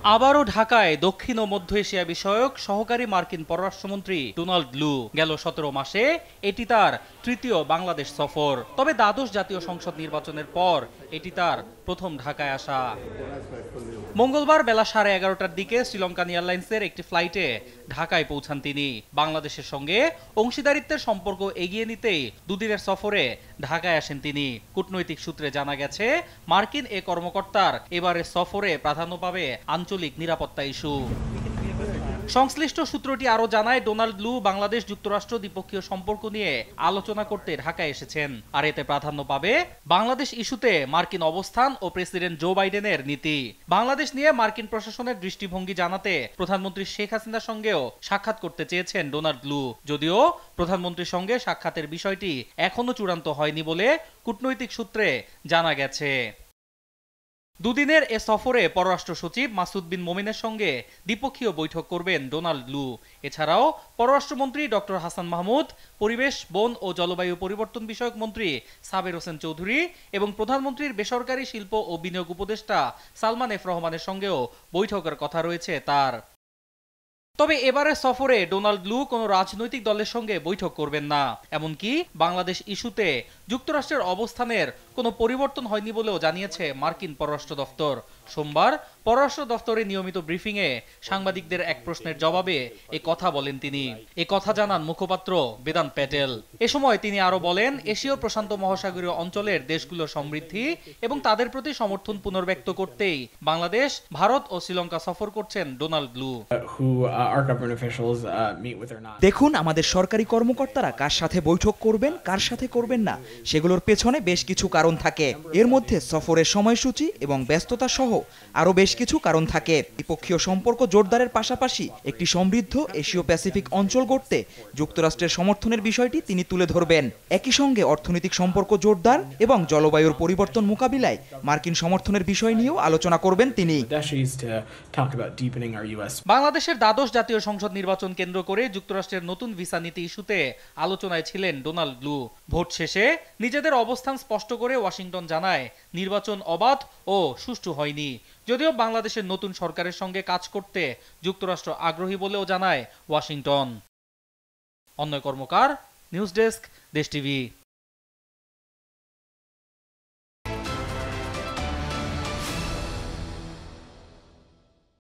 আবারও ঢাকায় দক্ষিণ ও মধ্য এশিয়া বিষয়ক সহকারী মার্কিন পররাষ্ট্রমন্ত্রী ডোনাল্ড লু। গেল 17 মাসে এটি তার তৃতীয় বাংলাদেশ সফর। তবে দ্বাদশ জাতীয় সংসদ নির্বাচনের পর এটি তার প্রথম ঢাকায় আসা। মঙ্গলবার বেলা 11:30টার দিকে শ্রীলঙ্কান এয়ারলাইন্সের একটি ফ্লাইটে ঢাকায় পৌঁছান তিনি। বাংলাদেশের সঙ্গে অংশীদারিত্বের সম্পর্ক এগিয়ে নিতেই দুদিনের সফরে ঢাকায় আসেন তিনি। কূটনৈতিক সূত্রে জানা গেছে, মার্কিন এ কর্মকর্তার এবারের সফরে প্রাধান্য পাবে আঞ্চলিক নিরাপত্তা ইস্যু। সংশ্লিষ্ট সূত্রটি আরও জানায়, ডোনাল্ড লু বাংলাদেশ যুক্তরাষ্ট্র দ্বিপক্ষীয় সম্পর্ক নিয়ে আলোচনা করতে ঢাকায় এসেছেন। আর এতে প্রাধান্য পাবে বাংলাদেশ ইস্যুতে মার্কিন অবস্থান ও প্রেসিডেন্ট জো বাইডেনের নীতি। বাংলাদেশ নিয়ে মার্কিন প্রশাসনের দৃষ্টিভঙ্গি জানাতে প্রধানমন্ত্রী শেখ হাসিনার সঙ্গেও সাক্ষাৎ করতে চেয়েছেন ডোনাল্ড লু। যদিও প্রধানমন্ত্রীর সঙ্গে সাক্ষাতের বিষয়টি এখনো চূড়ান্ত হয়নি বলে কূটনৈতিক সূত্রে জানা গেছে। দুদিনের এ সফরে পররাষ্ট্র সচিব মাসুদ বিন মোমেনের সঙ্গে দ্বিপক্ষীয় বৈঠক করবেন ডোনাল্ড লু। এছাড়াও পররাষ্ট্রমন্ত্রী ডক্টর হাসান মাহমুদ, পরিবেশ, বন ও জলবায়ু পরিবর্তন বিষয়ক মন্ত্রী সাবের হোসেন চৌধুরী এবং প্রধানমন্ত্রীর বেসরকারি শিল্প ও বিনিয়োগ উপদেষ্টা সালমান এফ রহমানের সঙ্গেও বৈঠকের কথা রয়েছে তার। তবে এবারের সফরে ডোনাল্ড লু কোনো রাজনৈতিক দলের সঙ্গে বৈঠক করবেন না। এমনকি বাংলাদেশ ইস্যুতে যুক্তরাষ্ট্রের অবস্থানের কোনো পরিবর্তন হয়নি বলেও জানিয়েছে মার্কিন পররাষ্ট্র দফতর। সোমবার পররাষ্ট্র দফতরের নিয়মিত ব্রিফিংয়ে সাংবাদিকদের এক প্রশ্নের জবাবে এ কথা বলেন তিনি। এ কথা জানান মুখপাত্র বেদান্ত প্যাটেল। এ সময় তিনি আরো বলেন, এশীয় প্রশান্ত মহাসাগরীয় অঞ্চলের দেশগুলোর সমৃদ্ধি এবং তাদের প্রতি সমর্থন পুনর্ব্যক্ত করতেই বাংলাদেশ, ভারত ও শ্রীলঙ্কা সফর করছেন ডোনাল্ড লু। দেখুন, আমাদের সরকারি কর্মকর্তারা কার সাথে বৈঠক করবেন, কার সাথে করবেন না, সেগুলোর পেছনে বেশ কিছু কারণ থাকে। এর মধ্যে সফরের সময়সূচি এবং ব্যস্ততা সহ আরও বেশ কিছু কারণ থাকে। দ্বিপক্ষীয় সম্পর্ক জোরদারের পাশাপাশি একটি সমৃদ্ধ এশীয় প্যাসিফিক অঞ্চল গড়তে যুক্তরাষ্ট্রের সমর্থনের বিষয়টি তিনি তুলে ধরবেন। একই সঙ্গে অর্থনৈতিক সম্পর্ক জোরদার এবং জলবায়ুর পরিবর্তন মোকাবিলায় মার্কিন সমর্থনের বিষয় নিয়েও আলোচনা করবেন তিনি। বাংলাদেশের দ্বাদশ জাতীয় সংসদ নির্বাচন কেন্দ্র করে যুক্তরাষ্ট্রের নতুন ভিসা নীতি ইস্যুতে আলোচনায় ছিলেন ডোনাল্ড লু। ভোট শেষে নিজেদের অবস্থান স্পষ্ট করে ওয়াশিংটন জানায়, নির্বাচন অবাধ ও সুষ্ঠু হয়নি। যদিও বাংলাদেশের নতুন সরকারের সঙ্গে কাজ করতে যুক্তরাষ্ট্র আগ্রহী বলেও জানায় ওয়াশিংটন। অন্যয় কর্মকার, নিউজ ডেস্ক, দেশ টিভি।